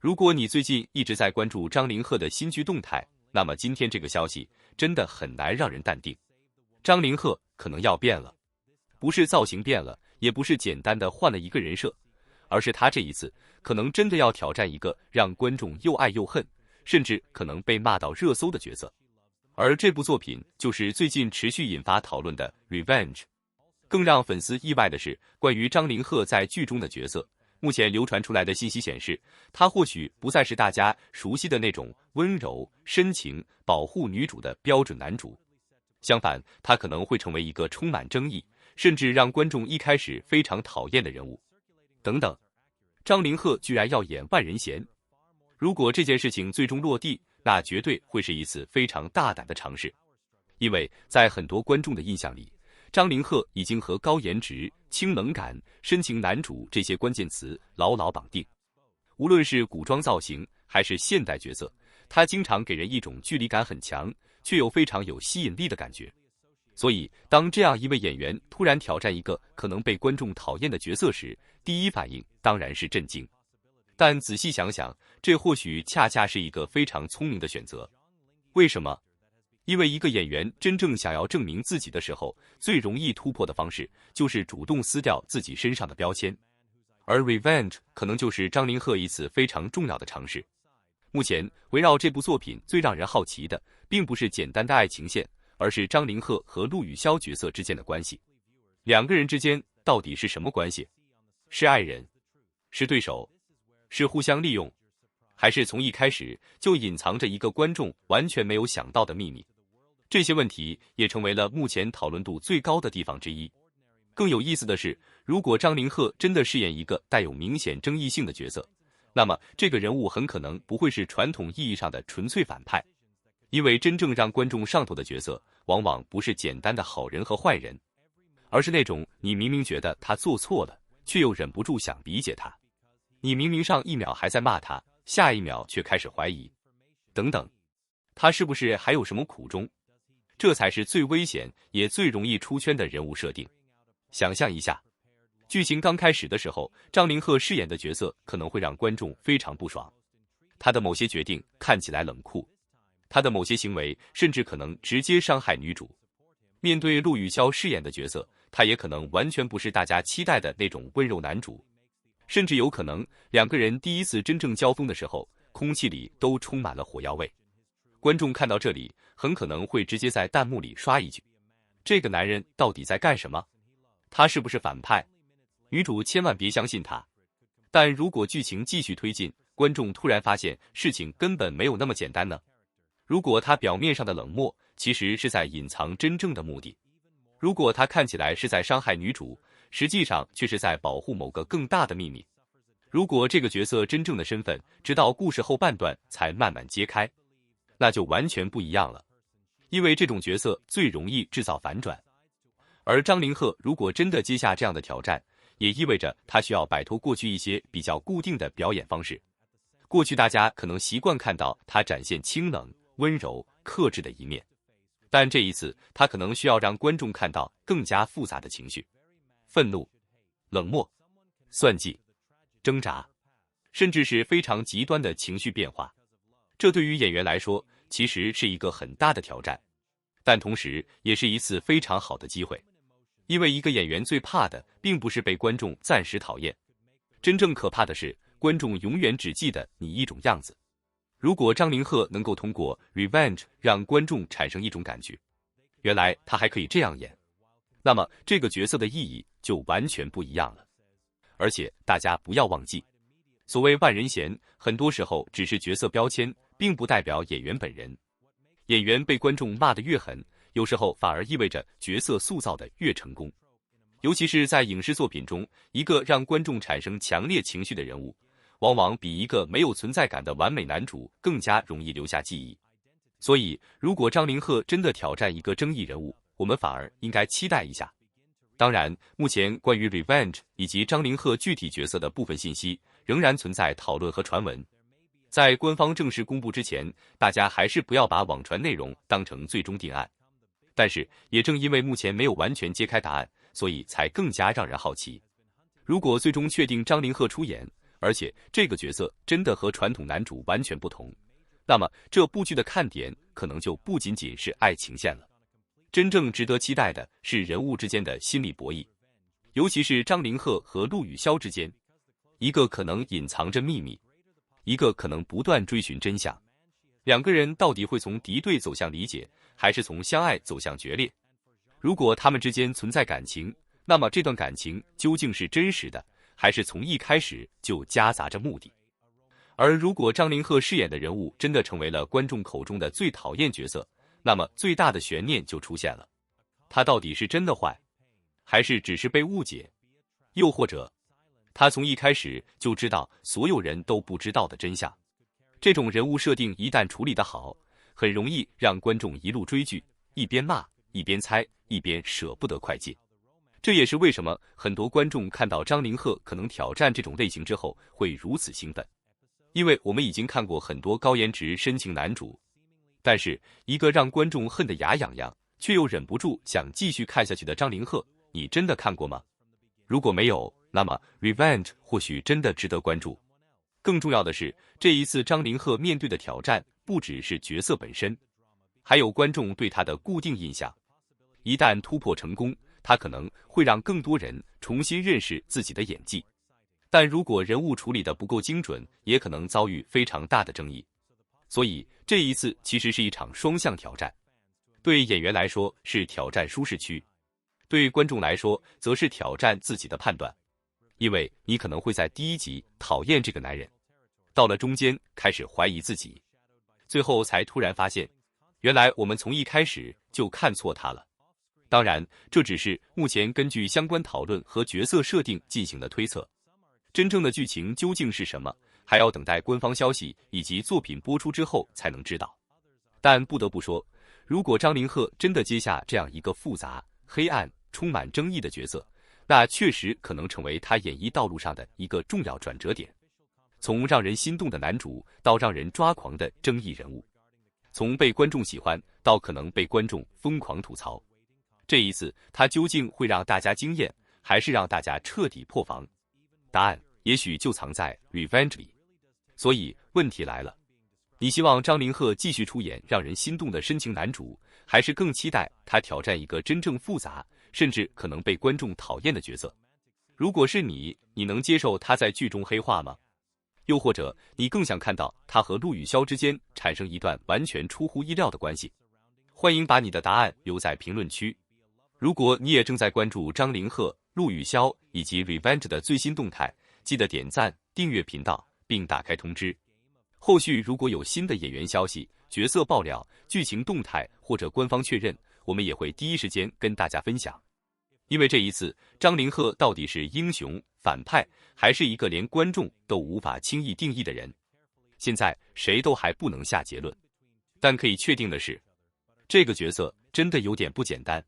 如果你最近一直在关注张凌赫的新剧动态，那么今天这个消息真的很难让人淡定。张凌赫可能要变了，不是造型变了，也不是简单的换了一个人设，而是他这一次可能真的要挑战一个让观众又爱又恨，甚至可能被骂到热搜的角色。而这部作品就是最近持续引发讨论的《Revenge》。更让粉丝意外的是，关于张凌赫在剧中的角色，目前流传出来的信息显示，他或许不再是大家熟悉的那种温柔、深情、保护女主的标准男主。相反，他可能会成为一个充满争议，甚至让观众一开始非常讨厌的人物。等等，张凌赫居然要演万人嫌。如果这件事情最终落地，那绝对会是一次非常大胆的尝试。因为在很多观众的印象里，张凌赫已经和高颜值、轻冷感、深情男主这些关键词牢牢绑定。无论是古装造型还是现代角色，他经常给人一种距离感很强，却又非常有吸引力的感觉。所以，当这样一位演员突然挑战一个可能被观众讨厌的角色时，第一反应当然是震惊。但仔细想想，这或许恰恰是一个非常聪明的选择。为什么？因为一个演员真正想要证明自己的时候，最容易突破的方式就是主动撕掉自己身上的标签。而 Revenge 可能就是张凌赫一次非常重要的尝试。目前围绕这部作品最让人好奇的，并不是简单的爱情线，而是张凌赫和陆羽瀟角色之间的关系。两个人之间到底是什么关系？是爱人？是对手？是互相利用？还是从一开始就隐藏着一个观众完全没有想到的秘密？这些问题也成为了目前讨论度最高的地方之一。更有意思的是，如果张凌赫真的饰演一个带有明显争议性的角色，那么这个人物很可能不会是传统意义上的纯粹反派。因为真正让观众上头的角色，往往不是简单的好人和坏人，而是那种你明明觉得他做错了，却又忍不住想理解他。你明明上一秒还在骂他，下一秒却开始怀疑。等等，他是不是还有什么苦衷？这才是最危险也最容易出圈的人物设定。想象一下，剧情刚开始的时候，张凌赫饰演的角色可能会让观众非常不爽。他的某些决定看起来冷酷，他的某些行为甚至可能直接伤害女主。面对陆羽瀟饰演的角色，他也可能完全不是大家期待的那种温柔男主，甚至有可能两个人第一次真正交锋的时候，空气里都充满了火药味。观众看到这里，很可能会直接在弹幕里刷一句：这个男人到底在干什么？他是不是反派？女主千万别相信他。但如果剧情继续推进，观众突然发现事情根本没有那么简单呢？如果他表面上的冷漠，其实是在隐藏真正的目的；如果他看起来是在伤害女主，实际上却是在保护某个更大的秘密；如果这个角色真正的身份，直到故事后半段才慢慢揭开，那就完全不一样了。因为这种角色最容易制造反转。而张凌赫如果真的接下这样的挑战，也意味着他需要摆脱过去一些比较固定的表演方式。过去大家可能习惯看到他展现清冷、温柔、克制的一面，但这一次他可能需要让观众看到更加复杂的情绪：愤怒、冷漠、算计、挣扎，甚至是非常极端的情绪变化。这对于演员来说，其实是一个很大的挑战，但同时也是一次非常好的机会。因为一个演员最怕的，并不是被观众暂时讨厌，真正可怕的是，观众永远只记得你一种样子。如果张凌赫能够通过 Revenge 让观众产生一种感觉，原来他还可以这样演，那么这个角色的意义就完全不一样了。而且大家不要忘记，所谓万人嫌，很多时候只是角色标签，并不代表演员本人。演员被观众骂得越狠，有时候反而意味着角色塑造的越成功。尤其是在影视作品中，一个让观众产生强烈情绪的人物，往往比一个没有存在感的完美男主更加容易留下记忆。所以，如果张凌赫真的挑战一个争议人物，我们反而应该期待一下。当然，目前关于 Revenge 以及张凌赫具体角色的部分信息仍然存在讨论和传闻。在官方正式公布之前，大家还是不要把网传内容当成最终定案。但是，也正因为目前没有完全揭开答案，所以才更加让人好奇。如果最终确定张凌赫出演，而且这个角色真的和传统男主完全不同，那么这部剧的看点可能就不仅仅是爱情线了。真正值得期待的是人物之间的心理博弈，尤其是张凌赫和陆羽骁之间，一个可能隐藏着秘密，一个可能不断追寻真相。两个人到底会从敌对走向理解，还是从相爱走向决裂？如果他们之间存在感情，那么这段感情究竟是真实的，还是从一开始就夹杂着目的？而如果张凌赫饰演的人物真的成为了观众口中的最讨厌角色，那么最大的悬念就出现了，他到底是真的坏，还是只是被误解？又或者他从一开始就知道所有人都不知道的真相？这种人物设定一旦处理得好，很容易让观众一路追剧，一边骂一边猜，一边舍不得快进。这也是为什么很多观众看到张凌赫可能挑战这种类型之后会如此兴奋，因为我们已经看过很多高颜值深情男主，但是一个让观众恨得牙痒痒却又忍不住想继续看下去的张凌赫，你真的看过吗？如果没有，那么 Revenge 或许真的值得关注。更重要的是，这一次张凌赫面对的挑战不只是角色本身，还有观众对他的固定印象。一旦突破成功，他可能会让更多人重新认识自己的演技，但如果人物处理的不够精准，也可能遭遇非常大的争议。所以这一次其实是一场双向挑战，对演员来说是挑战舒适区，对观众来说则是挑战自己的判断。因为你可能会在第一集讨厌这个男人，到了中间开始怀疑自己，最后才突然发现，原来我们从一开始就看错他了。当然，这只是目前根据相关讨论和角色设定进行的推测，真正的剧情究竟是什么，还要等待官方消息以及作品播出之后才能知道。但不得不说，如果张凌赫真的接下这样一个复杂、黑暗、充满争议的角色，那确实可能成为他演艺道路上的一个重要转折点，从让人心动的男主到让人抓狂的争议人物，从被观众喜欢到可能被观众疯狂吐槽。这一次他究竟会让大家惊艳，还是让大家彻底破防？答案也许就藏在 Revenge 里。所以问题来了，你希望张凌赫继续出演让人心动的深情男主，还是更期待他挑战一个真正复杂甚至可能被观众讨厌的角色？如果是你能接受他在剧中黑化吗？又或者你更想看到他和陆羽骁之间产生一段完全出乎意料的关系？欢迎把你的答案留在评论区。如果你也正在关注张凌赫、陆羽骁以及 Revenge 的最新动态，记得点赞、订阅频道并打开通知。后续如果有新的演员消息、角色爆料、剧情动态或者官方确认，我们也会第一时间跟大家分享。因为这一次张凌赫到底是英雄、反派，还是一个连观众都无法轻易定义的人，现在谁都还不能下结论。但可以确定的是，这个角色真的有点不简单。